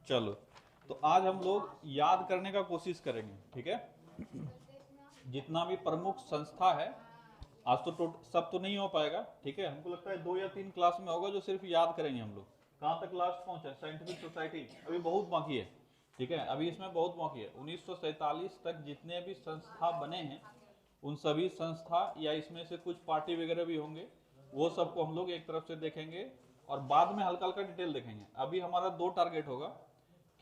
चलो, तो आज हम लोग याद करने का कोशिश करेंगे, ठीक है। जितना भी प्रमुख संस्था है, आज तो सब तो नहीं हो पाएगा, ठीक है। हमको लगता है 2 या 3 क्लास में होगा जो सिर्फ याद करेंगे हम लोग। कहाँ तक लास्ट पहुंचा? साइंटिफिक सोसाइटी अभी बहुत बाकी है, ठीक है। अभी इसमें बहुत बाकी है। 1947 तक जितने भी संस्था बने हैं, उन सभी संस्था या इसमें से कुछ पार्टी वगैरह भी होंगे, वो सबको हम लोग एक तरफ से देखेंगे और बाद में हल्का हल्का डिटेल देखेंगे। अभी हमारा 2 टारगेट होगा,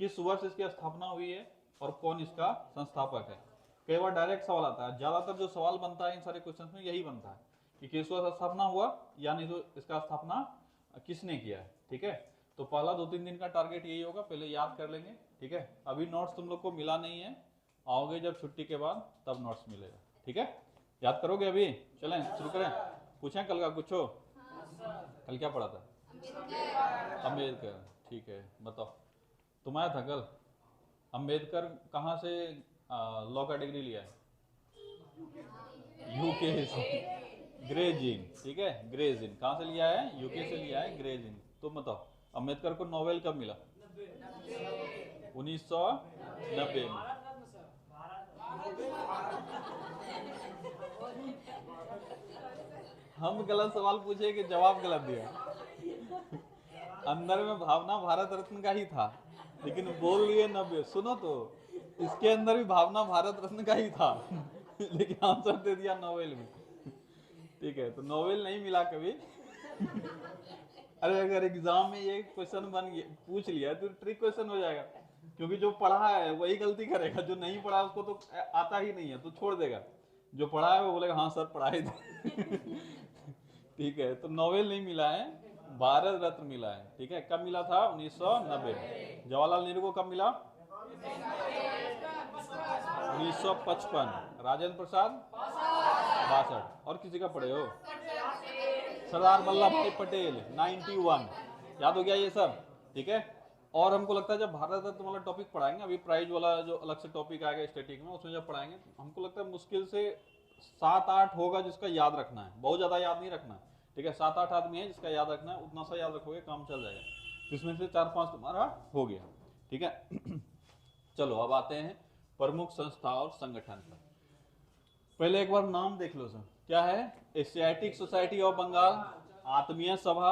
किस वर्ष इसकी स्थापना हुई है और कौन इसका संस्थापक है। कई बार डायरेक्ट सवाल आता है, ज्यादातर जो सवाल बनता है इन सारे क्वेश्चंस में यही बनता है कि किस वर्ष स्थापना हुआ, यानी जो इसका स्थापना किसने किया है, ठीक है। तो पहला 2-3 दिन का टारगेट यही होगा, पहले याद कर लेंगे, ठीक है। अभी नोट्स तुम लोग को मिला नहीं है, आओगे जब छुट्टी के बाद तब नोट्स मिलेगा, ठीक है। याद करोगे? अभी चलें शुरू करें। पूछें कल का कुछ हो? कल क्या पढ़ा था? अम्बेडकर, ठीक है। बताओ, तुम आया था कल? अम्बेडकर कहाँ से लॉ का डिग्री लिया है? यूके से। ग्रेजिन, ठीक है। ग्रेजिन कहाँ से लिया है? यूके से लिया है ग्रेजिन। तुम बताओ, अम्बेडकर को नोबेल कब मिला? 1990 में। हम गलत सवाल पूछे कि जवाब गलत दिया? अंदर में भावना भारत रत्न का ही था, लेकिन बोल लिए 90। सुनो तो, इसके अंदर भी भावना भारत रत्न का ही था लेकिन आंसर दे दिया नोबेल में, ठीक है। तो नोबेल नहीं मिला कभी अरे अगर एग्जाम में ये क्वेश्चन बन गया, पूछ लिया तो ट्रिक क्वेश्चन हो जाएगा, क्योंकि जो पढ़ा है वही गलती करेगा, जो नहीं पढ़ा उसको तो आता ही नहीं है तो छोड़ देगा। जो पढ़ा है वो बोलेगा हाँ सर पढ़ाई थे ठीक है। तो नोबेल नहीं मिला है, भारत रत्न मिला है, ठीक है। कब मिला था? 1990 में। जवाहरलाल नेहरू को कब मिला? 1955। राजेंद्र प्रसाद 62। और किसी का पढ़े हो? सरदार वल्लभ भाई पटेल 91। याद हो गया ये सब, ठीक है। और हमको लगता है जब भारत रत्न वाला टॉपिक पढ़ाएंगे, अभी प्राइज वाला जो अलग से टॉपिक आएगा स्टैटिक में, उसमें जब पढ़ाएंगे हमको लगता है मुश्किल से 7-8 होगा जिसका याद रखना है, बहुत ज्यादा याद नहीं रखना, ठीक है। 7-8 आदमी है जिसका याद रखना है, उतना सा याद रखोगे काम चल जाएगा। इसमें से 4-5 तुम्हारा हो गया, ठीक है चलो अब आते हैं प्रमुख संस्था और संगठन पर। पहले एक बार नाम देख लो सर, क्या है? एशियाटिक सोसाइटी ऑफ बंगाल, आत्मीय सभा,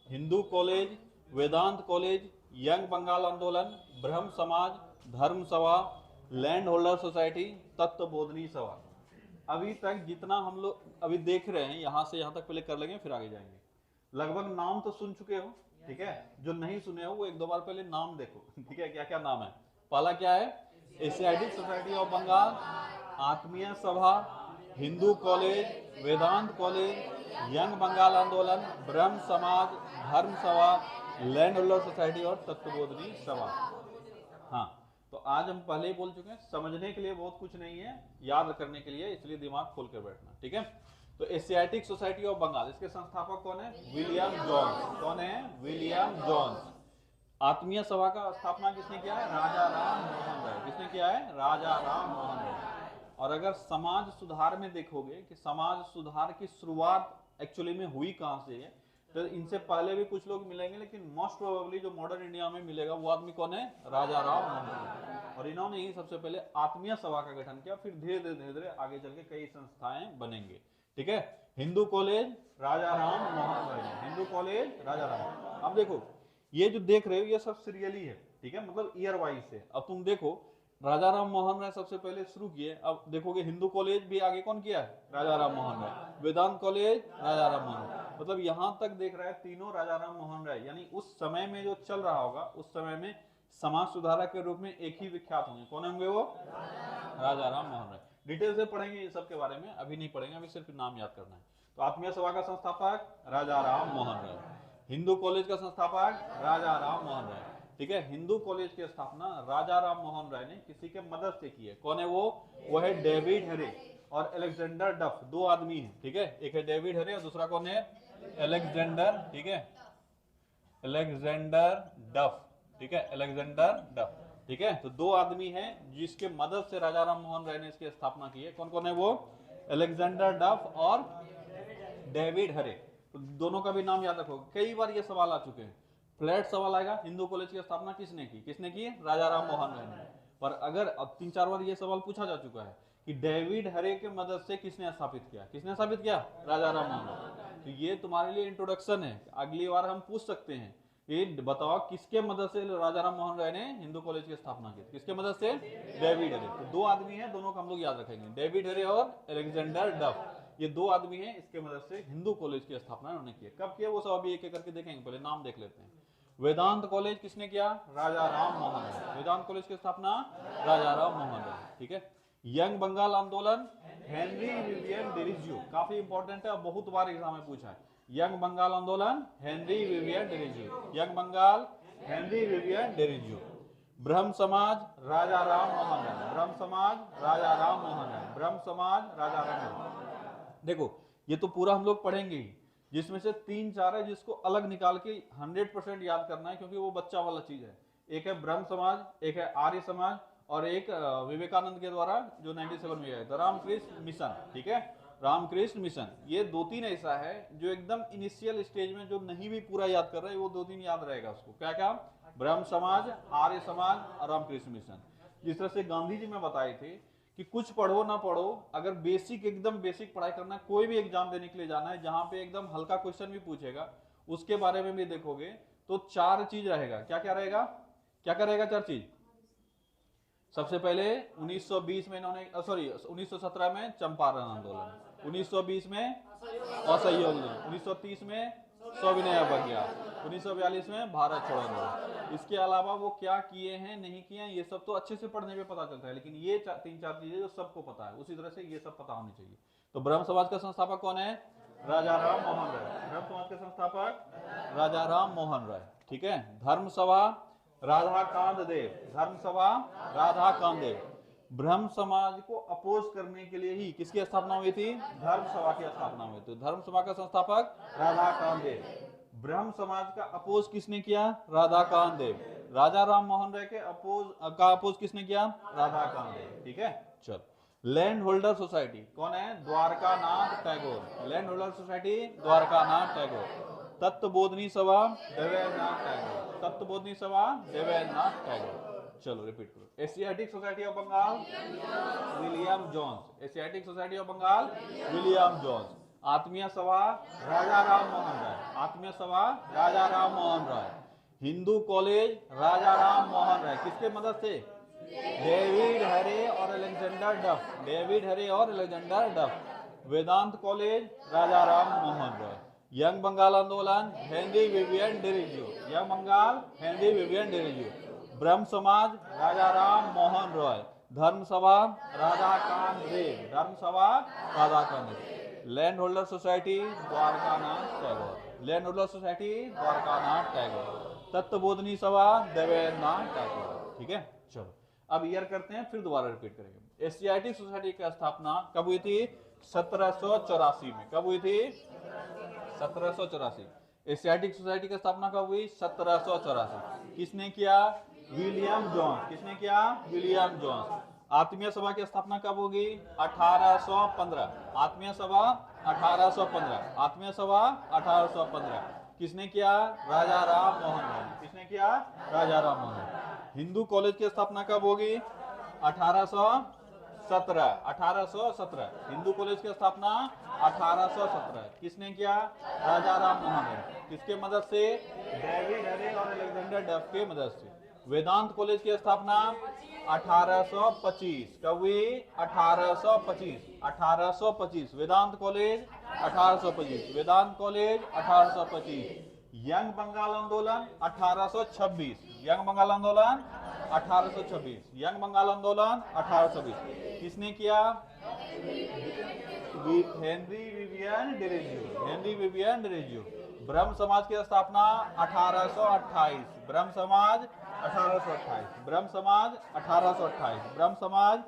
हिंदू कॉलेज, वेदांत कॉलेज, यंग बंगाल आंदोलन, ब्रह्म समाज, धर्म सभा, लैंड होल्डर सोसाइटी, तत्वबोधनी सभा। अभी तक जितना हम लोग अभी देख रहे हैं, यहां से यहां तक पहले कर लेंगे, फिर आगे जाएंगे। लगभग नाम तो सुन चुके हो, ठीक है। जो नहीं सुने हो वो 1-2 बार पहले नाम देखो, ठीक है। क्या क्या नाम है? पहला क्या है? एशियाटिक सोसाइटी ऑफ बंगाल, आत्मीय सभा, हिंदू कॉलेज, वेदांत कॉलेज, यंग बंगाल आंदोलन, ब्रह्म समाज, धर्म सभा, लैंड होल्डर सोसाइटी और तत्वबोधनी सभा। हाँ, तो आज हम पहले ही बोल चुके हैं, समझने के लिए बहुत कुछ नहीं है, याद करने के लिए, इसलिए दिमाग खोल कर बैठना, ठीक है। तो एशियाटिक सोसाइटी ऑफ बंगाल, इसके संस्थापक कौन है? William Jones. कौन है? William Jones. आत्मीय सभा का स्थापना किसने किया है? राजा राम मोहन राय। किसने किया है? राजा राम मोहन राय। और अगर समाज सुधार में देखोगे कि समाज सुधार की शुरुआत एक्चुअली में हुई कहां से है, तो इनसे पहले भी कुछ लोग मिलेंगे, लेकिन मोस्ट प्रोबेबली जो मॉडर्न इंडिया में मिलेगा वो आदमी कौन है? राजा राम मोहन राय। और इन्होंने ही सबसे पहले आत्मीय सभा का गठन किया, फिर धीरे धीरे आगे चल के कई संस्थाएं बनेंगे, ठीक है। Hindu college Raja Ram Mohan Roy, Hindu college Raja Ram. अब देखो ये जो देख रहे हो ये सब सीरियली है, ठीक है, मतलब ईयर वाइज है। अब तुम देखो राजा राम मोहन राय सबसे पहले शुरू किए, अब देखोगे हिंदू कॉलेज भी आगे कौन किया है? राजा राम मोहन राय। वेदांत कॉलेज राजा राम मोहन राय। मतलब यहां तक देख रहा है तीनों राजा राम मोहन राय, यानी उस समय में जो चल रहा होगा उस समय में समाज सुधारक के रूप में एक ही विख्यात होंगे। कौन होंगे वो? राजा राम मोहन राय। डिटेल से पढ़ेंगे ये सब के बारे में, अभी नहीं पढ़ेंगे, अभी सिर्फ नाम याद करना है। तो आत्मीय सभा का संस्थापक राजा राम मोहन राय, हिंदू कॉलेज का संस्थापक राजा राम मोहन राय, ठीक है। हिंदू कॉलेज की स्थापना राजा राम मोहन राय ने किसी के मदद से की है। कौन है वो? वो है डेविड हेरे और अलेक्जेंडर डफ, 2 आदमी हैं, ठीक है। एक है डेविड हेरे और दूसरा कौन है? अलेक्जेंडर, ठीक है, अलेक्जेंडर डफ, ठीक है, अलेक्जेंडर डफ, ठीक है। तो 2 आदमी हैं जिसके मदद से राजा राम मोहन राय ने इसकी स्थापना की है। कौन कौन है वो? अलेक्जेंडर डफ और डेविड हरे। तो दोनों का भी नाम याद रखो, कई बार ये सवाल आ चुके हैं। फ्लैट सवाल आएगा, हिंदू कॉलेज की स्थापना किसने की? किसने की? राजा राम मोहन राय ने। पर अगर अब 3-4 बार ये सवाल पूछा जा चुका है कि डेविड हरे के मदद से किसने स्थापित किया? किसने स्थापित किया? राजा राम मोहन राय। तो ये तुम्हारे लिए इंट्रोडक्शन है, अगली बार हम पूछ सकते हैं ये बताओ किसके मदद से राजा राम मोहन राय ने हिंदू कॉलेज की स्थापना की? किसके मदद से? डेविड हरे। तो 2 आदमी हैं, दोनों को हम लोग याद रखेंगे, डेविड हरे और अलेक्जेंडर डफ। ये 2 आदमी हैं, इसके मदद से हिंदू कॉलेज की स्थापना उन्होंने की। कब किया वो सब अभी एक एक करके देखेंगे, पहले नाम देख लेते हैं। वेदांत कॉलेज किसने किया? राजा राम मोहन राय। वेदांत कॉलेज की स्थापना राजा राम मोहन राय। ठीक है। यंग बंगाल आंदोलन हेनरी विवियन डेरिज्यू, काफी इंपॉर्टेंट है, बहुत बार एग्जाम में पूछा है। यंग बंगाल आंदोलन Henry Vivian Derozio. Young Bengal Henry Vivian Derozio. Brahmo Samaj राजा राम मोहन राय। ब्रह्म समाज राजा राम मोहन राय। ब्रह्म समाज राजा राम मोहन राय। देखो ये तो पूरा हम लोग पढ़ेंगे ही, जिसमें से 3-4 है जिसको अलग निकाल के 100% याद करना है, क्योंकि वो बच्चा वाला चीज है। एक है ब्रह्म समाज, एक है आर्य समाज, और एक विवेकानंद के द्वारा जो 97 में है, द रामकृष्ण मिशन। ठीक है, रामकृष्ण मिशन। ये 2-3 ऐसा है जो एकदम इनिशियल स्टेज में जो नहीं भी पूरा याद कर रहा है वो 2-3 याद रहेगा उसको। क्या क्या? ब्रह्म समाज, आर्य समाज और रामकृष्ण मिशन। जिस तरह से गांधी जी में बताए थे कि कुछ पढ़ो ना पढ़ो, अगर बेसिक एकदम बेसिक पढ़ाई करना है, कोई भी एग्जाम देने के लिए जाना है जहां पे एकदम हल्का क्वेश्चन भी पूछेगा उसके बारे में भी देखोगे तो 4 चीज रहेगा। क्या क्या रहेगा? क्या क्या रहेगा? 4 चीज। सबसे पहले 1920 में इन्होंने 1917 में चंपारण आंदोलन, 1920 में असहयोग आंदोलन, 1930 में सविनय अवज्ञा, 1942 में भारत छोड़ो आंदोलन। इसके अलावा वो क्या किए हैं नहीं किए हैं ये सब तो अच्छे से पढ़ने में पता चलता है, लेकिन ये 3-4 चीजें जो सबको पता है, उसी तरह से ये सब पता होनी चाहिए। तो ब्रह्म समाज का संस्थापक कौन है? राजा राम मोहन राय। ब्रह्म समाज के संस्थापक राजा राम मोहन राय। ठीक है। धर्म सभा राधाकांत देव। धर्म सभा राधाकांत देव। ब्रह्म समाज को अपोज करने के लिए ही किसकी स्थापना हुई थी? धर्म सभा की स्थापना हुई थी। धर्म सभा का संस्थापक राधाकांत देव। ब्रह्म समाज का अपोज किसने किया? राधाकांत देव। राजा राम मोहन राय के अपोज किसने किया? राधाकांत देव। ठीक है। चलो, लैंड होल्डर सोसाइटी कौन है? Dwarkanath Tagore. Land holder society Dwarkanath Tagore. Tattvabodhini Sabha Debendranath Tagore. Tattvabodhini Sabha Debendranath Tagore. चलो रिपीट करो। Asiatic Society of Bengal William Jones. Asiatic Society of Bengal William Jones. Atmiya Sabha Raja Ram Mohan Roy. Atmiya Sabha Raja Ram Mohan Roy. Hindu college Raja Ram Mohan Roy. किसके मदद से? डेविड हरे और अलेक्जेंडर डफ। डेविड हरे और Alexander Duff. Vedanta college Raja Ram Mohan राय। यंग बंगाल आंदोलन Henry Vivian Derozio. Young Bengal Henry Vivian Derozio. Brahmo Samaj राजा राम मोहन राय। Dharma Sabha Radhakant Deb. Dharma Sabha Radhakant Deb. Land holder society Dwarkanath Tagore. Land holder society Dwarkanath Tagore. Tattvabodhini Sabha Debendranath Tagore. ठीक है। चलो अब ईयर करते हैं, फिर दोबारा रिपीट करेंगे। एशियाटिक सोसाइटी की स्थापना कब हुई थी? 1784 में। कब हुई थी? 1784। एशियाटिक सोसाइटी की स्थापना कब हुई? 1784। किसने किया? William Jones. किसने किया? William Jones. आत्मीय सभा की स्थापना कब होगी? 1815। आत्मीय सभा 1815। आत्मीय सभा 1815। किसने किया? राजा राम मोहन राय। किसने किया? राजा राम मोहन राय। हिंदू कॉलेज की स्थापना कब होगी? 1817। 1817। हिंदू कॉलेज की स्थापना 1817। किसने किया? राजा राम मोहन राय। किसके मदद से? डेविड हरे और अलेक्जेंडर डफ के मदद से। वेदांत कॉलेज की स्थापना 1825। कब हुई? 1825। 1825। वेदांत कॉलेज 1825। वेदांत कॉलेज 1825। यंग बंगाल आंदोलन 1826। यंग बंगाल आंदोलन 1826। यंग बंगाल आंदोलन 1826। किसने किया? Henry Vivian Derozio. Henry Vivian Derozio. Brahmo Samaj की स्थापना 1828। ब्रह्म समाज 1828। ब्रह्म समाज 1828। ब्रह्म समाज।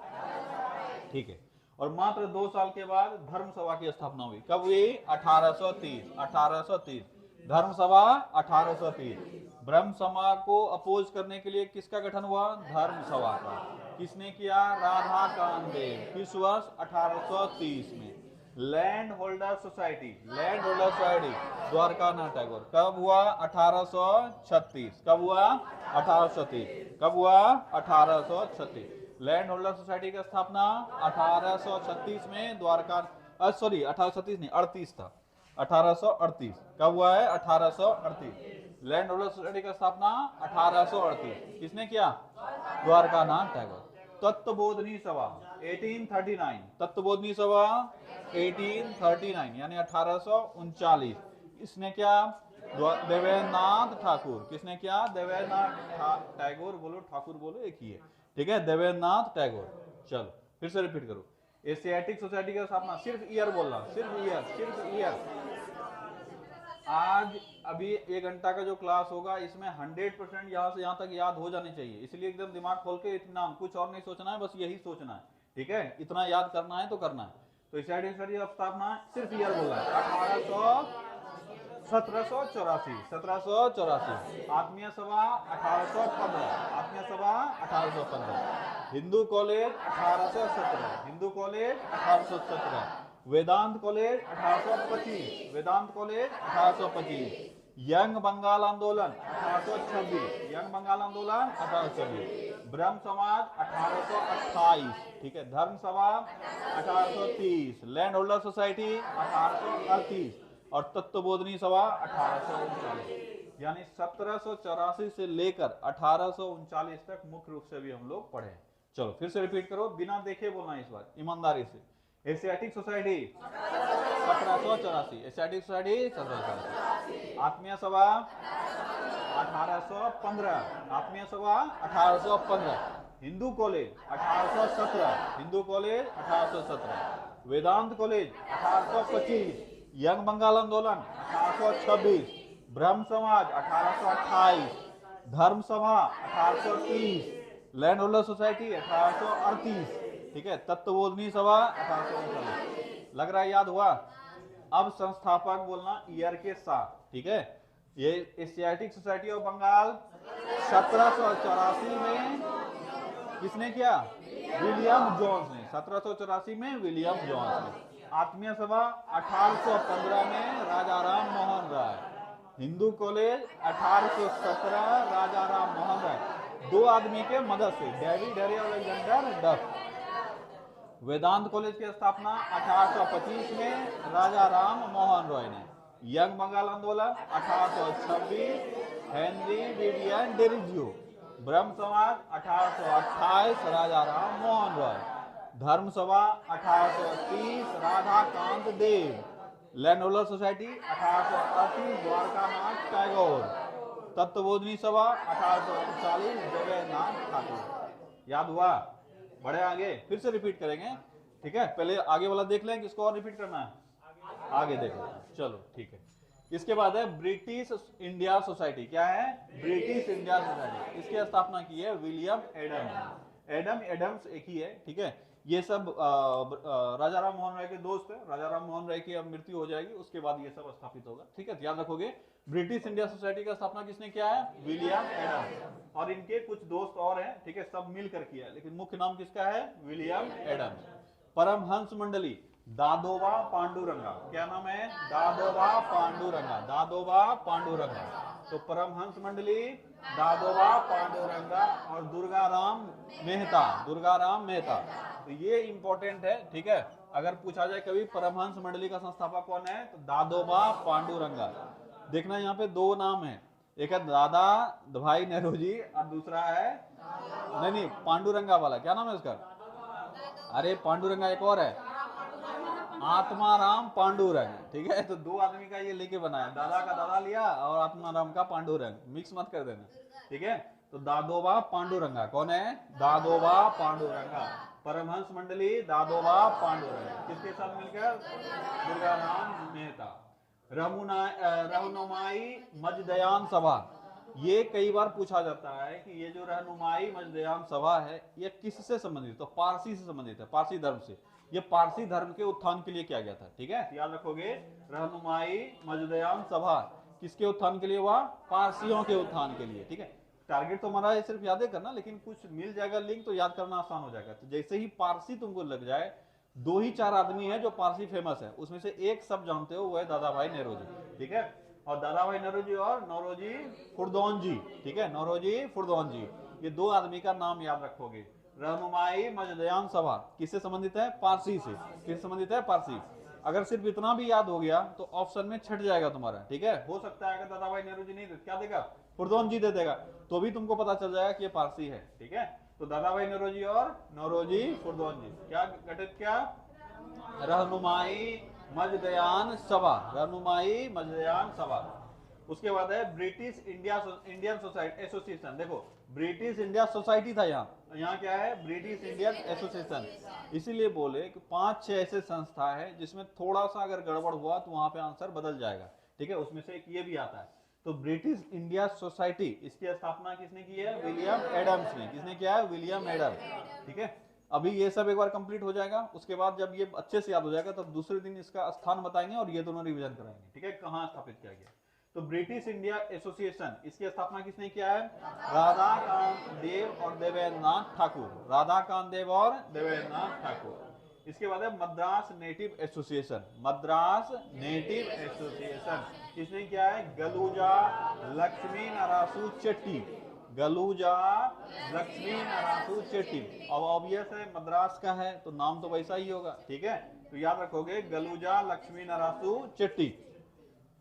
ठीक है। और मात्र 2 साल के बाद धर्म सभा की स्थापना हुई। कब हुई? 1830। 1830। धर्म सभा 1830। ब्रह्म सभा को अपोज करने के लिए किसका गठन हुआ? धर्म सभा का। किसने किया? राधाकांत देव। किस वर्ष? 1830 में। Land holder society, land holder society Dwarkanath Tagore. कब हुआ? 1836। कब हुआ? 1836। कब हुआ? 1836। लैंड होल्डर सोसाइटी की स्थापना 1836 में द्वारका, सॉरी 1836 नहीं, 38 था, 1838। कब हुआ है? 1838। लैंड होल्डर सोसाइटी की स्थापना 1838 किसने किया? द्वारका नाथ टैगोर। तत्वबोधनी सभा 1839, तत्वबोधनी सभा 1839 यानी 1839। इसने क्या? देवेंद्रनाथ ठाकुर। किसने किया? देवेंद्रनाथ टैगोर बोलो, ठाकुर बोलो, एक ही है, ठीक है, देवेंद्रनाथ टैगोर। चलो फिर से रिपीट करो। एशियाटिक सोसाइटी का स्थापना, सिर्फ ईयर बोलना, सिर्फ ईयर, सिर्फ ईयर। आज अभी 1 घंटा का जो क्लास होगा इसमें 100% यहाँ से यहाँ तक याद हो जाने चाहिए, इसलिए एकदम दिमाग खोल के इतना, कुछ और नहीं सोचना है, बस यही सोचना है, ठीक है, इतना याद करना है तो करना है। तो एशियाटिक सोसाइटी का स्थापना सिर्फ ईयर बोलना है 1784, 1784। आत्मीय सभा 1815, आत्मीय सभा 1815। Hindu College 1817, Hindu College 1817। वेदांत कॉलेज 1825, वेदांत कॉलेज 1825। यंग बंगाल आंदोलन 1826, यंग बंगाल आंदोलन 1826। ब्रह्म समाज 1828, ठीक है। धर्म सभा 1830। लैंड होल्डर सोसाइटी 1838 और तत्वबोधनी सभा 1839। यानी 1784 से लेकर 1839 तक मुख्य रूप से भी हम लोग पढ़े। चलो फिर से रिपीट करो, बिना देखे बोलना इस बार, ईमानदारी से। Asiatic society 1784, Asiatic society 1784। आत्मीय सभा 1815, आत्मीय सभा 1815। Hindu College 1817, Hindu College 1817। वेदांत कॉलेज 1825। यंग बंगाल आंदोलन 1826। ब्रह्म समाज 1828। धर्म सभा 1830। लैंड होल्डर सोसाइटी 1838, ठीक है। तत्वबोधनी सभा 1839। लग रहा है याद हुआ? अब संस्थापक बोलना ईयर के साथ, ठीक है। ये एशियाटिक सोसाइटी ऑफ बंगाल 1784 में किसने किया? विलियम जोन्स ने, 1784 में विलियम जोन्स ने। आत्मीय सभा 1815 में राजा राम मोहन राय। हिंदू कॉलेज 1817, राजा राम मोहन राय, 2 आदमी के मदद से, David Harry Alexander Duff. Vedanta college की स्थापना 1825 में राजा राम मोहन रॉय ने। यंग बंगाल आंदोलन 1826, हेनरी विवियन डेरिजियो। ब्रह्म समाज 1828, राजा राम मोहन रॉय। धर्म Sabha 1830, Radhakant Deb. Land holder society 1838, Dwarka Nath Tagore. Tattvabodhini Sabha 1839, Debendranath Thakur. याद हुआ? बढ़े आगे, फिर से रिपीट करेंगे, ठीक है। पहले आगे वाला देख लें, किसको और रिपीट करना है, आगे देख लें। चलो ठीक है। इसके बाद है ब्रिटिश इंडिया सोसाइटी। क्या है? British India society. इसकी स्थापना की है विलियम एडम्स। एडम एडम्स एक ही है, ठीक है। ये सब राजा राम मोहन राय के दोस्त है। राजा राम मोहन राय की अब मृत्यु हो जाएगी, उसके बाद ये सब स्थापित होगा, ठीक है। ध्यान रखोगे। ब्रिटिश इंडिया सोसाइटी का स्थापना किसने किया है? William Adams. और इनके कुछ दोस्त और हैं, ठीक है, सब मिलकर किया, लेकिन मुख्य नाम किसका है? William Adams. परमहंस मंडली दादोबा पांडुरंगा। क्या नाम है? दादोबा पांडुरंगा, दादोबा पांडुरंगा। तो परमहंस मंडली, दादोबा पांडुरंगा और दुर्गाराम मेहता, दुर्गाराम मेहता। तो ये इंपॉर्टेंट है, ठीक है। अगर पूछा जाए कभी परमहंस मंडली का संस्थापक कौन है, तो दादोबा पांडुरंगा। देखना यहाँ पे 2 नाम है, एक है दादा भाई नेहरू और दूसरा है नहीं पांडुरंगा वाला, क्या नाम है उसका? अरे पांडुरंगा एक और है, आत्माराम पांडुरंग, ठीक है। तो 2 आदमी का ये लेके बनाया, दादा का दादा लिया और आत्माराम का पांडुरंग, मिक्स मत कर देना, ठीक है। तो दादोबा पांडुरंगा कौन है? दादोबा पांडुरंगा। परमहंस मंडली दादोबा पांडुरंगा, किसके साथ मिलकर? दुर्गाराम मेहता। रहनुमाई मजदयान सभा। ये कई बार पूछा जाता है कि ये जो रहनुमाई मजदयान सभा है ये किससे संबंधित? तो पारसी से संबंधित है, पारसी धर्म से। ये पारसी धर्म के उत्थान के लिए किया गया था, ठीक है। याद रखोगे, रहनुमाई मजदयान सभा किसके उत्थान के लिए हुआ? पारसियों के उत्थान के लिए, ठीक है। टारगेट तो हमारा सिर्फ याद करना, लेकिन कुछ मिल जाएगा लिंक तो याद करना आसान हो जाएगा। तो जैसे ही पारसी तुमको लग जाए दो ही चार आदमी है जो पारसी फेमस है, उसमें से एक सब जानते हो, वो है दादा भाई नेहरूजी, ठीक है। और दादा भाई नेहरूजी और नौरोजी खुर्दोनजी, ठीक है, नौरोजी खुर्दोनजी, ये दो आदमी का नाम याद रखोगे। रहनुमाई मजदयान सभा किससे संबंधित है? पारसी से। किससे संबंधित है? पारसी। अगर सिर्फ इतना भी याद हो गया तो ऑप्शन में छट जाएगा तुम्हारा, ठीक है। हो सकता है अगर दादा भाई नेहरूजी नहीं दे, क्या देगा? खुर्दोनजी दे देगा, तो भी तुमको पता चल जाएगा कि ये पारसी है, ठीक है। तो दादा भाई नेहरूजी और नौरोजी खुर्दोनजी क्या घटित, क्या रहनुमाई मजदयान सभा, रहनुमाई मजदयान सभा। उसके बाद है ब्रिटिश इंडियन सोसाइटी एसोसिएशन। देखो ब्रिटिश इंडिया सोसाइटी था, यहाँ क्या है? British Indian association. इसीलिए बोले कि 5-6 ऐसे संस्था है जिसमें थोड़ा सा अगर गड़बड़ हुआ तो वहां पे आंसर बदल जाएगा, ठीक है। उसमें से एक ये भी आता है। तो ब्रिटिश इंडिया सोसाइटी, इसकी स्थापना किसने की है? विलियम एडम्स ने। किसने किया है? विलियम एडम्स, ठीक है। अभी ये सब एक बार कंप्लीट हो जाएगा, उसके बाद जब ये अच्छे से याद हो जाएगा तब दूसरे दिन इसका स्थान बताएंगे और ये दोनों रिवीजन कराएंगे, ठीक है, कहाँ स्थापित किया गया। तो ब्रिटिश इंडिया एसोसिएशन, इसकी स्थापना किसने किया है? राधाकांत देव और देवेंद्रनाथ ठाकुर, राधाकांत देव और देवेंद्रनाथ ठाकुर। इसके बाद है Madras native association, Madras native association किसने किया है? गलूजा लक्ष्मी नारासू चेट्टी, गलूजा लक्ष्मी नारासू चेट्टी। अब ऑब्वियस है मद्रास का है तो नाम तो वैसा ही होगा, ठीक है। तो याद रखोगे गलूजा लक्ष्मी नारासू चेट्टी।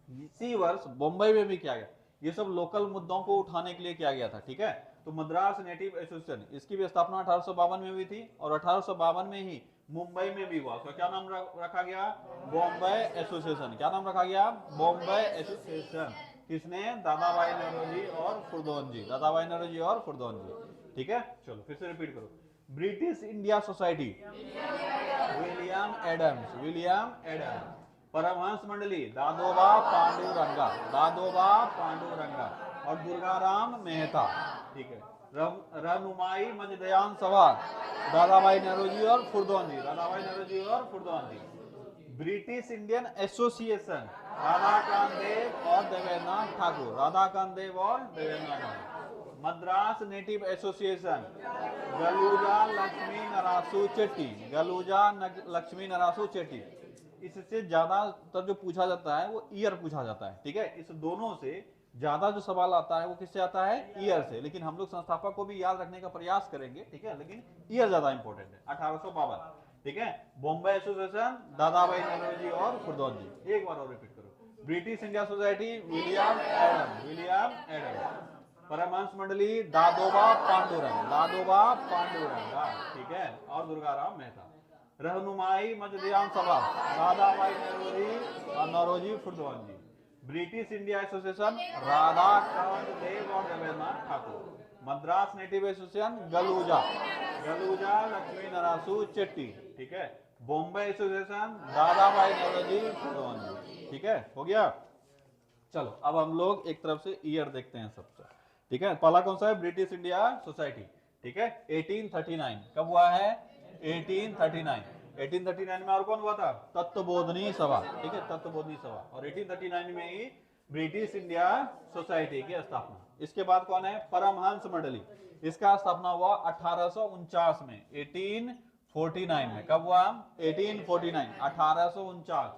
इसी वर्ष बम्बई में भी किया गया, ये सब लोकल मुद्दों को उठाने के लिए किया गया था, ठीक है। तो मद्रास नेटिव एसोसिएशन, इसकी भी स्थापना 1852 में हुई थी और 1852 में ही मुंबई में भी हुआ। तो क्या नाम रखा गया? बॉम्बे एसोसिएशन। क्या नाम रखा गया? बॉम्बे एसोसिएशन। किसने? दादा भाई नेहरूजी और खुर्दोनजी, दादा भाई नेहरूजी और खुर्दोनजी, ठीक है। चलो फिर से रिपीट करो। British India society William Adams, William Adams. Paramhansa Mandali Dadoba Panduranga, Dadoba Panduranga और दुर्गाराम मेहता, ठीक है। रहनुमाई मजदयान सभा दादा भाई नेहरूजी और खुर्दोनजी, दादा भाई नेहरूजी और खुर्दोनजी। British Indian association Radhakant Deb और देवेंद्रनाथ ठाकुर, राधाकांत देव और देवेंद्रनाथ ठाकुर। Madras native association गलूजा Lakshmi Narasu Chetty, गलूजा Lakshmi Narasu Chetty. इससे ज्यादातर जो पूछा जाता है वो ईयर पूछा जाता है, ठीक है। इस दोनों से ज्यादा जो सवाल आता है वो किससे आता है? ईयर से। लेकिन हम लोग संस्थापक को भी याद रखने का प्रयास करेंगे, ठीक है, लेकिन ईयर ज्यादा इंपॉर्टेंट है। 1852, ठीक है। बॉम्बे एसोसिएशन दादा भाई नेहरूजी और खुर्दोनजी। एक बार और रिपीट करो। British India society William Adams, William Adams. Paramhansa Mandali Dadoba Pandurang, Dadoba Panduranga, ठीक है, और दुर्गाराम मेहता। रहनुमाई मजदयान सभा दादा भाई नेहरूजी और Naoroji खुर्दोनजी। British India association Radhakant Deb और देवेंद्रनाथ ठाकुर। मद्रास नेटिव एसोसिएशन गलूजा, गलूजा लक्ष्मी नरासू चेट्टी, ठीक है। बॉम्बे एसोसिएशन दादा भाई नेहरूजी खुर्दोनजी, ठीक है, हो गया। चलो अब हम लोग एक तरफ से ईयर देखते हैं सबसे, ठीक है। पहला कौन सा है? ब्रिटिश इंडिया सोसाइटी, ठीक है। 1839 कब हुआ है? 1839। 1839 में और कौन हुआ था? तत्वबोधनी सभा, ठीक है, तत्वबोधनी सभा। और 1839 में ही ब्रिटिश इंडिया सोसाइटी की स्थापना। इसके बाद कौन है? परमहंस मंडली, इसका स्थापना हुआ 1849 में, 1849 में। कब हुआ? 1849, 1849।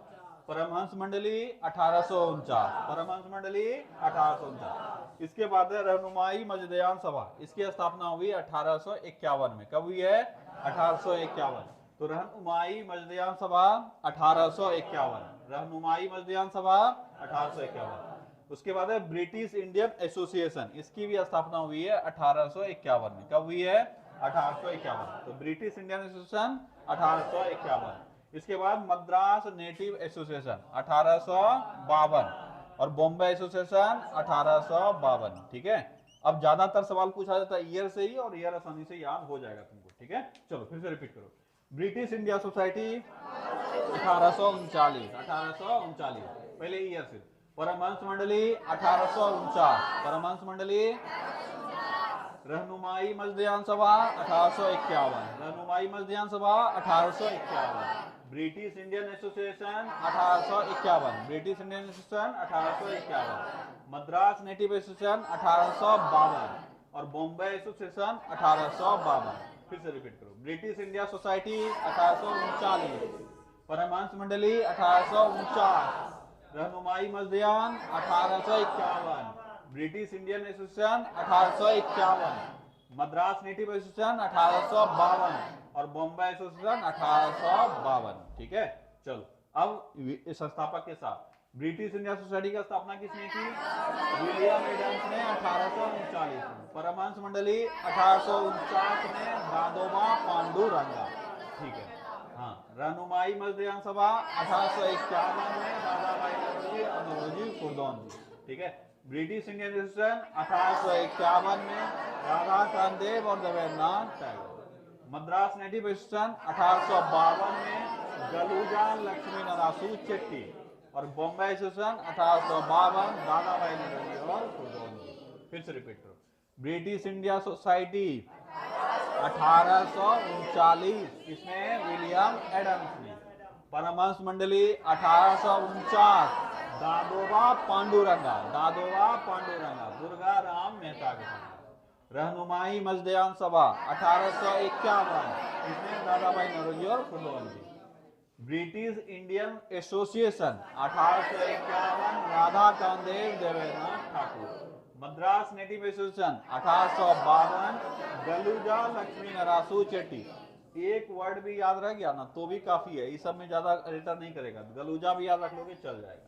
परमहंस मंडली 1849, परमहंस मंडली 1849। इसके बाद है रहनुमाई मजदयान सभा, इसकी स्थापना हुई 1851 में। कब हुई है? 1851। तो रहनुमाई मजदयान सभा 1851, रहनुमाई मजदयान सभा 1851। उसके बाद है ब्रिटिश इंडियन एसोसिएशन, इसकी भी स्थापना हुई है 1851 में। कब हुई है? 1851। तो ब्रिटिश इंडियन एसोसिएशन 1851। इसके बाद मद्रास नेटिव एसोसिएशन 1852 और बॉम्बे एसोसिएशन 1852, ठीक है। अब ज्यादातर सवाल पूछा जाता है ईयर से ही और ईयर आसानी से याद हो जाएगा तुमको, ठीक है। चलो फिर से रिपीट करो। ब्रिटिश इंडिया सोसाइटी 1839, 1839 पहले ईयर से। परमहंस मंडली 1849, परमहंस मंडली। रहनुमाई मजदयान सभा 1851, रहनुमाई Mazdayasnan Sabha 1851। British Indian association 1851, British Indian association 1851। Madras native association 1852 और बॉम्बे एसोसिएशन 1852। फिर से रिपीट करो। British India society 1839, Paramhans Mandali 1849, रहनुमाई मजदयान 1851, British Indian association 1851, Madras native association 1852 और बॉम्बे एसोसिएशन 1852। ठीक है, चलो अब इस संस्थापक के साथ ब्रिटिश इंडिया सोसाइटी की स्थापना किसने की? विलियम एडम्स ने 1839 में, परमहंस मंडली 1849 में दादोबा पांडुरंगा। ठीक है, हाँ, रहनुमाई मजदयान सभा 1851 में दादाभाई नौरोजी और नौरोजी खुर्दोन जी। ठीक है, ब्रिटिश इंडियन एसोसिएशन 1851 में राधा कामदेव और देवेंद्रनाथ टैगोर, मद्रास नेटिव एसोसिएशन 1852 में गलूजा लक्ष्मी नरासू चेट्टी और बॉम्बे एसोसिएशन 1852 दादाभाई नौरोजी और खुर्दोन जी। फिर से रिपीट करो। ब्रिटिश इंडिया सोसाइटी 1839 किसने? विलियम एडम्स ने, परमहंस मंडली 1849 दादोबा पांडुरंगा, दादोबा पांडुरंगा दुर्गा राम मेहता के साथ, रहनुमाई मजदयान सभा 1851 इसमें दादाभाई नौरोजी और Furdoon ji, British Indian association 1851 Radha Kamdev Debendranath Thakur, Madras native association 1852 गलूजा लक्ष्मी नरासू चेट्टी। एक वर्ड भी याद रह गया ना तो भी काफी है, इस सब में ज्यादा एडिटर नहीं करेगा, गलूजा भी याद रख लोगे चल जाएगा।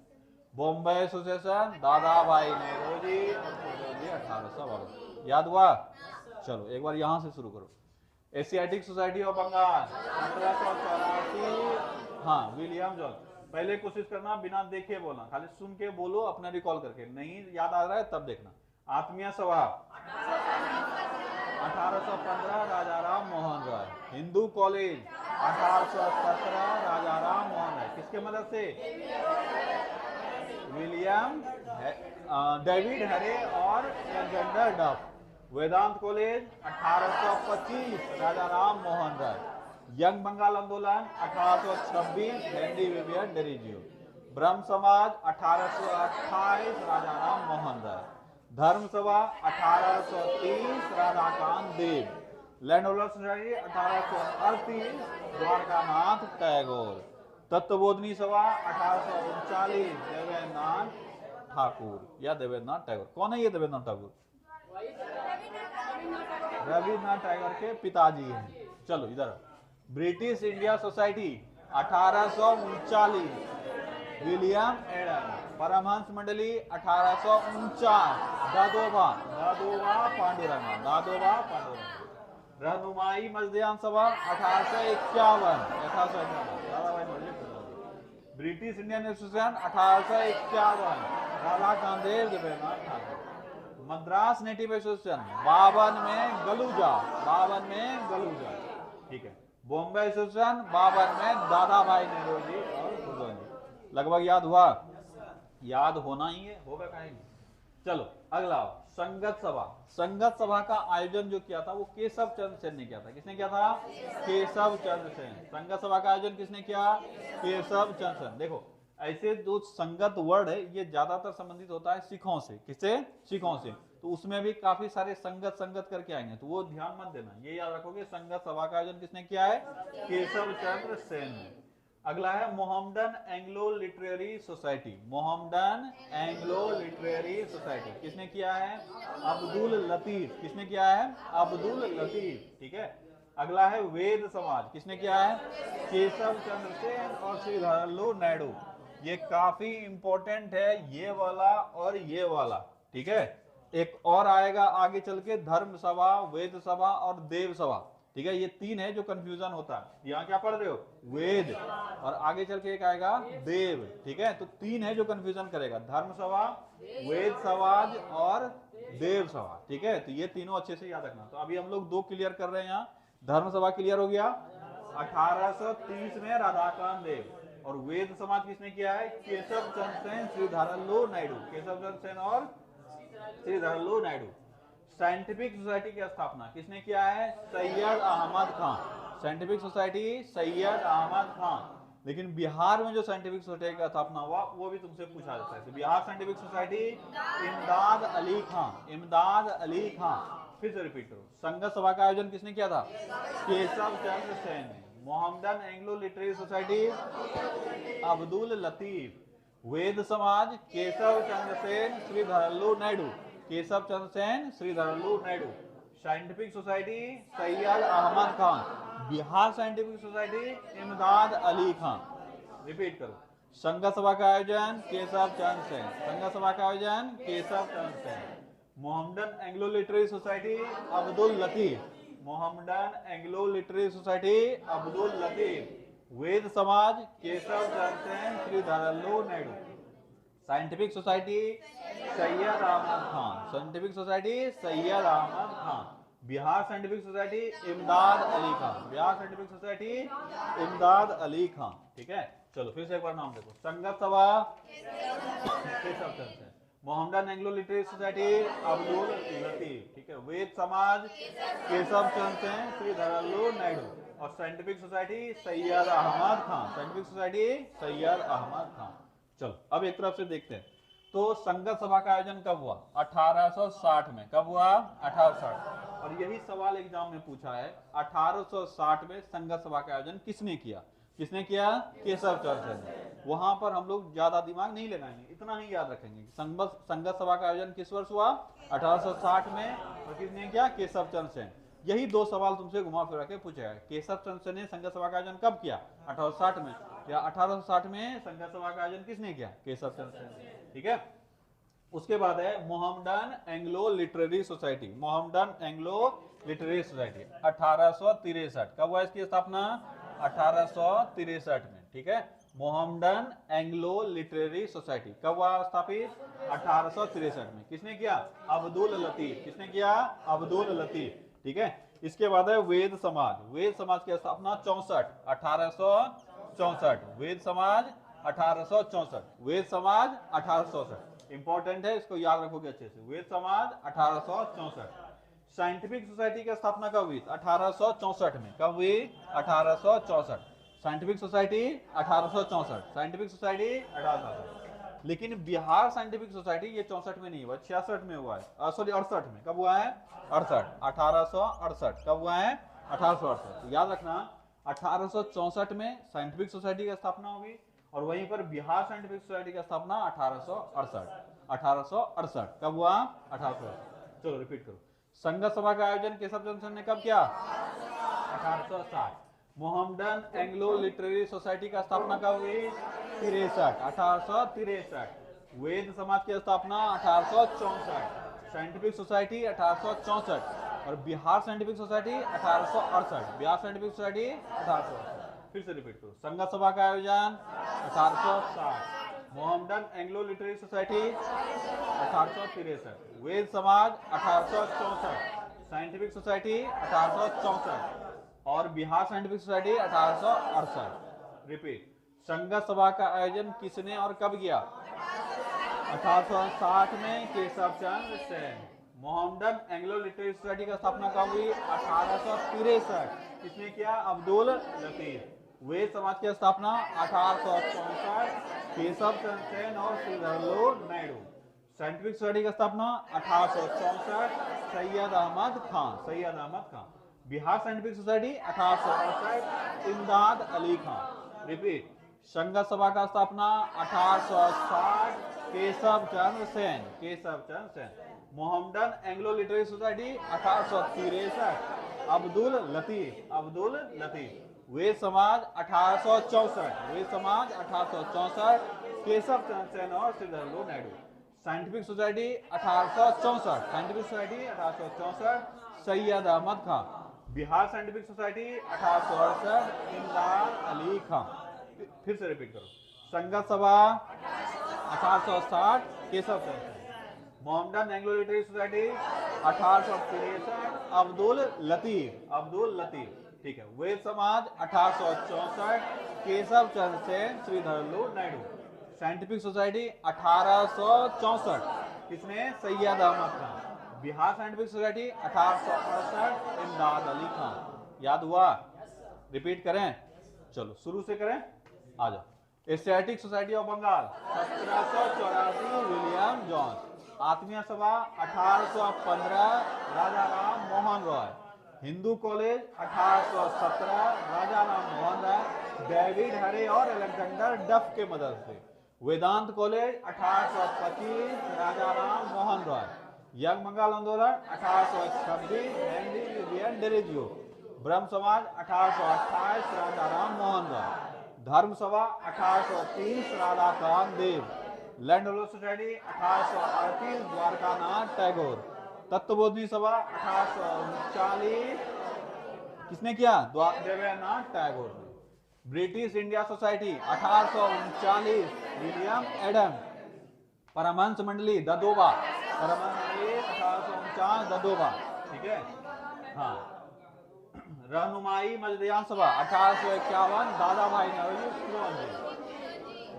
बॉम्बे एसोसिएशन दादाभाई नौरोजी और खुर्दोन जी 1852। याद हुआ? चलो एक बार यहां से शुरू करो। एशियाटिक सोसाइटी ऑफ बंगाल 1784, हाँ, विलियम जॉर्ज। पहले कोशिश करना बिना देखे बोलना, खाली सुन के बोलो अपना रिकॉल करके, नहीं याद आ रहा है तब देखना। आत्मीय सभा 1815 राजा राम मोहन राय, हिंदू कॉलेज 1817 राजा राम मोहन राय, किसके मदद से? विलियम डेविड हरे और एलेक्जेंडर डफ। वेदांत कॉलेज 1825 राजा राम मोहन राय, यंग बंगाल आंदोलन 1826 हेनरी विवियन डेरिजियो, ब्रह्म समाज 1828 राजा राम मोहन राय, Dharma Sabha 1830 Radhakant Deb, land holder society 1838 Dwarkanath Tagore, Tattvabodhini Sabha 1839 Debendranath Thakur या देवेंद्रनाथ टैगोर। कौन है ये देवेंद्रनाथ ठाकुर? रविन्द्रनाथ टैगोर के पिताजी हैं। चलो इधर, British India society 1839 William Adams, Paramhansa Mandali 1849 Dadoba Panduranga, Dadoba Panduranga, रहनुमाई Mazdayasnan Sabha 1851 Dadabhai Naoroji, British Indian association 1851 Radha Kamdev Debendranath Thakur, Madras native association 52 में गलूजा। ठीक है, बॉम्बे एसोसिएशन 52 में दादाभाई नौरोजी और खुर्दोन जी। लगभग याद हुआ? याद होना ही है, होगा कहीं नहीं। चलो अगला, संगत सभा। संगत सभा का आयोजन जो किया था वो केशव चंद्र सेन ने किया था। किसने किया था? केशव चंद्र सेन। संगत सभा का आयोजन किसने किया? केशव चंद्र सेन। देखो ऐसे जो संगत वर्ड है ये ज्यादातर संबंधित होता है सिखों से। किससे? सिखों से। तो उसमें भी काफी सारे संगत करके आएंगे, तो वो ध्यान मत देना, ये याद रखोगे संगत सभा का आयोजन किसने किया है? केशव चंद्र सेन ने। अगला है Mohammedan Anglo literary society. Mohammedan Anglo literary society किसने किया है? अब्दुल लतीफ। किसने किया है? अब्दुल लतीफ। ठीक है, अगला है वेद समाज। किसने किया है? केशव चंद्र सेन और श्रीधरल्लू नायडू। ये काफी इंपॉर्टेंट है, ये वाला और ये वाला। ठीक है, एक और आएगा आगे चल के, धर्म सभा, वेद सभा और देव सभा। ठीक है, ये तीन है जो कंफ्यूजन होता है। यहाँ क्या पढ़ रहे हो? वेद, और आगे चल के एक आएगा देव। ठीक है, तो तीन है जो कंफ्यूजन करेगा, धर्म सभा, वेद समाज और देव सभा। ठीक है, तो ये तीनों अच्छे से याद रखना। तो अभी हम लोग दो क्लियर कर रहे हैं यहाँ। धर्म सभा क्लियर हो गया 1830 में राधाकांत देव, और वेद समाज किसने किया है? केशव चंद्र सेन, श्रीधरल्लू नायडू। केशव चंद्र सेन और श्रीधरल्लू नायडू। साइंटिफिक सोसाइटी की स्थापना किसने किया है? सैयद अहमद खान। Scientific society Syed Ahmad Khan. लेकिन बिहार में जो साइंटिफिक सोसाइटी का स्थापना हुआ वो भी तुमसे पूछा जाता है। तो बिहार साइंटिफिक सोसाइटी इमदाद अली खान। इमदाद अली खान फिर से रिपीट करो। संघ सभा का आयोजन किसने किया था? केशव चंद्र सेन ने। Mohammedan Anglo literary society Abdul Latif. Veda Samaj Keshab Chandra Sen, Shri धरल्लू Naidu. Keshab Chandra Sen, Shri धरल्लू Naidu. Scientific society Syed Ahmad Khan. Bihar scientific society Imdad Ali Khan. Repeat करो। संघ सभा का आयोजन केशव चंद्र सेन। संघ सभा का आयोजन Keshab Chandra Sen. Mohammedan Anglo literary society Abdul Latif. Mohammedan Anglo literary society Abdul Latif. Veda Samaj Keshab Chandra Sen, Shri धरल्लू Naidu. Scientific society Syed Ahmad Khan. Scientific society Syed Ahmad Khan. Bihar scientific society Imdad Ali Khan. Bihar scientific society Imdad Ali Khan. ठीक है, चलो फिर से एक बार नाम देखो। Sangat Sabha Keshab Chandra Sen. Mohammedan Anglo literary society Abdul Latif. ठीक है, वेद समाज केशव चंद्र सेन, श्री धरल्लू नायडू। और scientific society Syed Ahmad Khan. Scientific society Syed Ahmad Khan. चलो अब एक तरफ से देखते हैं। तो संगत सभा का आयोजन कब हुआ? 1860 में। कब हुआ? 1860। और यही सवाल एग्जाम में पूछा है, 1860 में संगत सभा का आयोजन किसने किया? किसने किया? केशव चंद्र सेन। वहां पर हम लोग ज्यादा दिमाग नहीं लगाएंगे, इतना ही याद रखेंगे। संगत सभा का आयोजन किस वर्ष हुआ? 1860 में। और किसने किया? केशव चंद्र सेन। यही दो सवाल तुमसे घुमा फिरा के पूछा है। केशव चंद्र सेन ने संगत सभा का आयोजन कब किया? 1860 में। या 1860 में संगत सभा का आयोजन किसने किया? केशव चंद्र सेन। ठीक है, उसके बाद है Mohammedan Anglo literary society. Mohammedan Anglo literary society 1863। कब हुआ इसकी स्थापना? 1863 में। ठीक है, मोहम्मदन एंग्लो लिटरेरी सोसाइटी कब हुआ स्थापित? 1863 में। किसने किया? अब्दुल लतीफ। किसने किया? अब्दुल लतीफ। ठीक है, इसके बाद है वेद समाज। वेद समाज की स्थापना 1864। वेद समाज 1864। वेद समाज 1864। इंपॉर्टेंट है, इसको याद रखोगे अच्छे से। वेद समाज 1864। साइंटिफिक सोसाइटी की स्थापना कब हुई? 1864 में। कब हुई? 1864। Scientific society 1864। Scientific society 1864। लेकिन बिहार साइंटिफिक सोसाइटी ये 64 में नहीं हुआ, 66 में हुआ है। सॉरी 68 में। कब हुआ है? 68। 1868। कब हुआ है? 1868। तो याद रखना 1864 में साइंटिफिक सोसाइटी की स्थापना हुई और वहीं पर बिहार साइंटिफिक सोसाइटी की स्थापना 1868। 1868 कब हुआ? 1868। चलो रिपीट करो। संगत सभा का आयोजन केशव चंद्र सेन ने कब किया? 1860। मोहम्मदन एंग्लो लिटरेरी सोसाइटी का स्थापना कब हुई? 63। 1863। वेद समाज की स्थापना 1864। साइंटिफिक सोसाइटी 1864 और Bihar scientific society 1868। Bihar scientific society 1868। फिर से रिपीट करो। संगत सभा का आयोजन 1860। Mohammedan Anglo literary society 1863। वेद समाज 1864। साइंटिफिक सोसाइटी 1864 और बिहार साइंटिफिक सोसाइटी 1868। रिपीट। संगत सभा का आयोजन किसने और कब किया? 1860 में Keshab Chandra Sen. Mohammedan Anglo literary society का स्थापना कब हुई? 1863। किसने किया? अब्दुल लतीफ। वेद समाज की स्थापना 1864। केशव चंद्र सेन और श्री धरल्लू नायडू। साइंटिफिक सोसाइटी का स्थापना 1864। Syed Ahmad Khan. Syed Ahmad Khan. Bihar scientific society 1868। Imdad Ali Khan. Repeat. संगत सभा का स्थापना 1860। Keshab Chandra Sen. Keshab Chandra Sen. Mohammedan Anglo literary society 1863। Abdul Latif. Abdul Latif. Veda Samaj 1864। Veda Samaj 1864। Keshab Chandra Sen और Shri धरल्लू Naidu. Scientific society 1864। Scientific society 1864। Syed Ahmad Khan. Bihar scientific society 1868। Imdad Ali Khan. फिर से रिपीट करो। Sangat Sabha 1860। Keshab Chandra Sen. Mohammedan Anglo literary society 1863। Abdul Latif. Abdul Latif. ठीक है। वेद समाज 1864। केशव चंद्र सेन, श्री धरल्लू नायडू। Scientific society 1864। किसने? सैयद अहमद खान। Bihar scientific society 1868। इमदाद अली खान। याद हुआ? रिपीट करें? चलो शुरू से करें। आ जाओ। Asiatic Society of Bengal 1784। William Jones. Atmiya Sabha 1815 Raja Ram Mohan Roy. Hindu College 1817 Raja Ram Mohan Rai, David Hare और अलेक्जेंडर डफ के मदद से। वेदांत कॉलेज 1825 राजा राम मोहन रॉय। यंग बंगाल आंदोलन 1826 हेनरी विवियन डेरेजियो। ब्रह्म समाज 1828 राजा राम मोहन राय। Dharma Sabha 1830 Radhakant Deb. Land holder society 1838 Dwarkanath Tagore. Tattvabodhini Sabha 1839 किसने किया? देवेंद्रनाथ टैगोर ने। British India society 1839 William Adam. Paramhansa Mandali Dadoba, Paramhans Mandali 1849 ददोबा, ठीक है। हाँ, रहनुमाई Mazdayasnan Sabha 1851 Dadabhai Naoroji.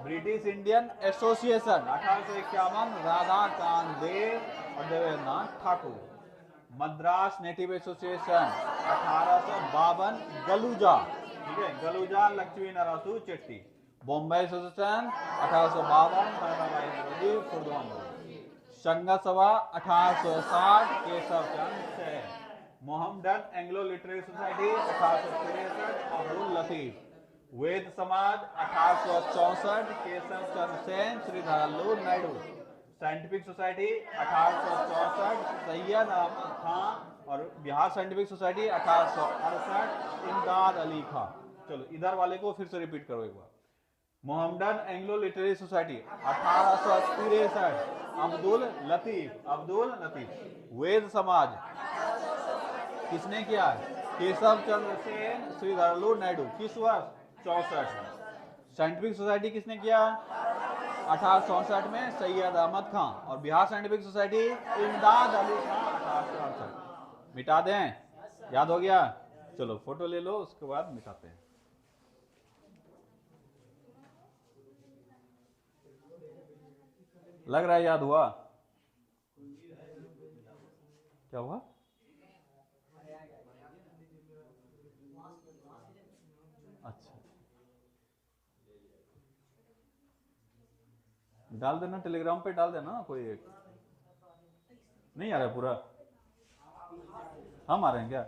British Indian association 1851 Radhakant Deb और देवेंद्रनाथ ठाकुर। मद्रास नेटिव एसोसिएशन 1852 गलूजा, ठीक है, गलूजा Lakshmi Narayan Chetty. Bombay association 1852 Dadabhai Naoroji Furdoonji. Sangh Sabha 1860 Keshab Chand Sen. Mohammedan Anglo literary society 1863 Abdul Latif. Veda Samaj 1864 Keshab Chandra Sen Sridharalu Naidu. Scientific society 1864 Syed Ahmad Khan और बिहार साइंटिफिक सोसाइटी 1868 इमदाद अली खान। चलो इधर वाले को फिर से रिपीट करो एक बार। Mohammedan Anglo literary society 1863 Abdul Latif. Veda Samaj किसने किया? केशव चंद्र सेन श्रीधरल्लू नायडू। किस वर्ष? 64 में। साइंटिफिक सोसाइटी किसने किया? 1864 में सैयद अहमद खान और बिहार साइंटिफिक सोसाइटी इमदाद अली खान 1868। मिटा दें? याद हो गया? चलो फोटो ले लो, उसके बाद मिटाते हैं। लग रहा है याद हुआ? क्या हुआ? अच्छा, डाल देना, टेलीग्राम पे डाल देना कोई एक। नहीं आ रहा है पूरा? हम आ रहे हैं क्या?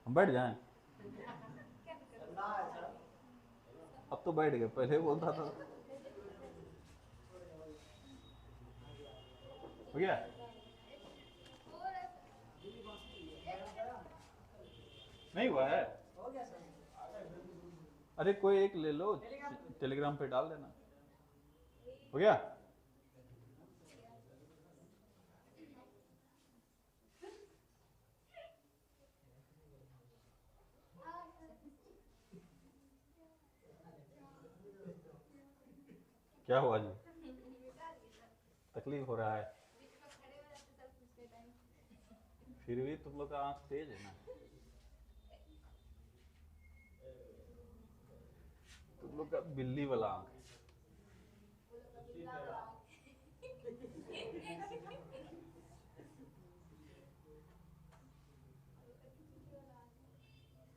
हम बैठ जाएं? अब तो बैठ गए, पहले बोलता था। हो गया? नहीं हुआ है? अरे कोई एक ले लो, टेलीग्राम पे डाल देना। हो गया? क्या हुआ जी? तकलीफ हो रहा है? फिर भी तुम लोग का आंख तेज है ना, तुम लोग का बिल्ली वाला आंख।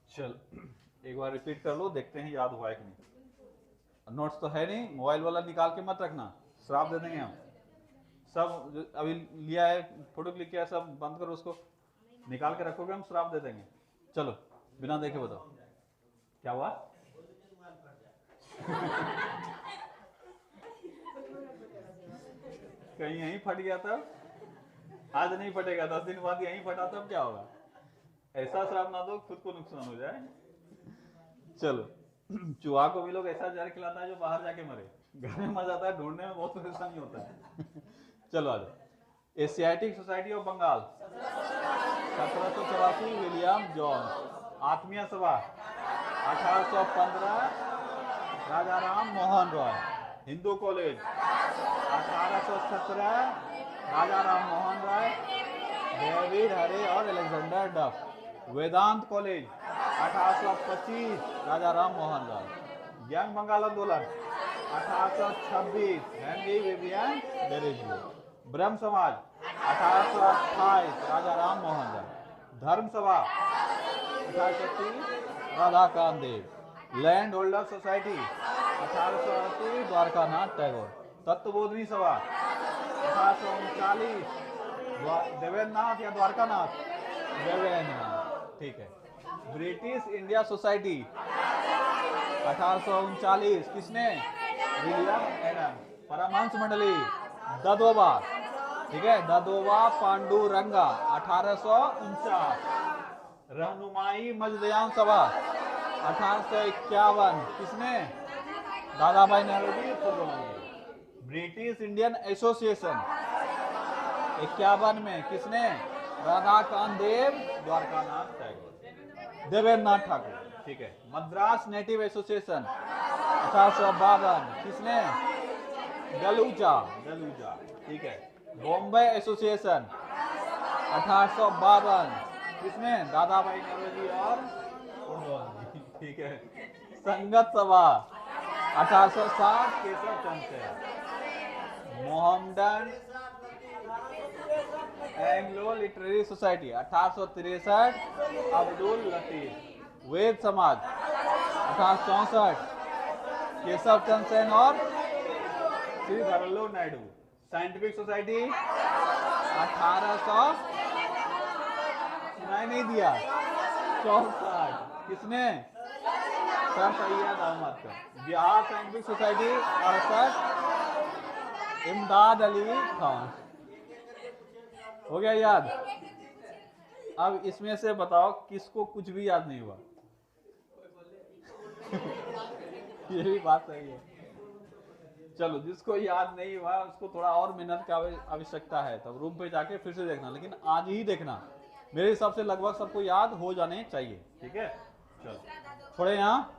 चल एक बार रिपीट कर लो, देखते हैं याद हुआ है कि नहीं। नोट्स तो है नहीं, मोबाइल वाला निकाल के मत रखना, श्राप दे देंगे हम। सब जो अभी लिया है, फोटो क्लिक किया है, सब बंद करो, उसको निकाल के रखोगे, हम श्राप दे देंगे। चलो बिना देखे बताओ क्या हुआ? कहीं यहीं फट गया था, आज नहीं फटेगा, 10 दिन बाद यहीं फटा तब क्या होगा? ऐसा श्राप ना दो खुद को नुकसान हो जाए। चलो चूहा को भी लोग ऐसा जहर खिलाता है जो बाहर जाके मरे, घर में मजा आता है, ढूंढने में बहुत परेशानी होता है। चलो आ जाओ। Asiatic Society of Bengal 1784 William John. Atmiya Sabha 1815 Raja Ram Mohan Roy. Hindu College 1817 Raja Ram Mohan Rai, David Hare और Alexander Duff. Vedanta College 1825 Raja Ram Mohan राय। यंग बंगाल आंदोलन 1826 हेनरी विवियन डेरेजियो। ब्रह्म समाज 1828 राजा राम मोहन राय। Dharma Sabha 1830 Radhakant Deb. Land holder society 1838 Dwarkanath Tagore. Tattvabodhini Sabha 1839 Debendranath या द्वारकानाथ? देवेंद्रनाथ, ठीक है। ब्रिटिश इंडिया सोसाइटी 1839 किसने? William Adams. परमहंस मंडली ददोबा, ठीक है, ददोबा पांडुरंगा 1849। रहनुमाई मजदयान सभा 1851 किसने? Dadabhai Naoroji Khurram. British Indian Association 51 में किसने? राधाकांत देव द्वारकानाथ टैगोर। देवेंद्रनाथ ठाकुर, ठीक है। मद्रास नेटिव एसोसिएशन 1852 किसने? डलूजा, ठीक है। बॉम्बे एसोसिएशन 1852 किसने? दादा भाई नौरोजी और खुर्रम, ठीक है। संगत Sabha 1860 Keshab Chand Sen. Mohammedan Anglo literary society 1863 Abdul Latif. Veda Samaj 1864 Keshab Chand Sen और श्री धरमलाल नायडू। साइंटिफिक सोसाइटी 1800 सुनाई नहीं दिया 64 किसने? सर सैयद अहमद का। बिहार साइंटिफिक सोसाइटी 68 इमदाद अली खान। हो गया याद? अब इसमें से बताओ किसको कुछ भी याद नहीं हुआ? ये भी बात सही है। चलो, जिसको याद नहीं हुआ उसको थोड़ा और मेहनत का आवश्यकता है, तब रूम पे जाके फिर से देखना, लेकिन आज ही देखना। मेरे हिसाब से लगभग सबको याद हो जाने चाहिए, ठीक है। चलो थोड़े यहाँ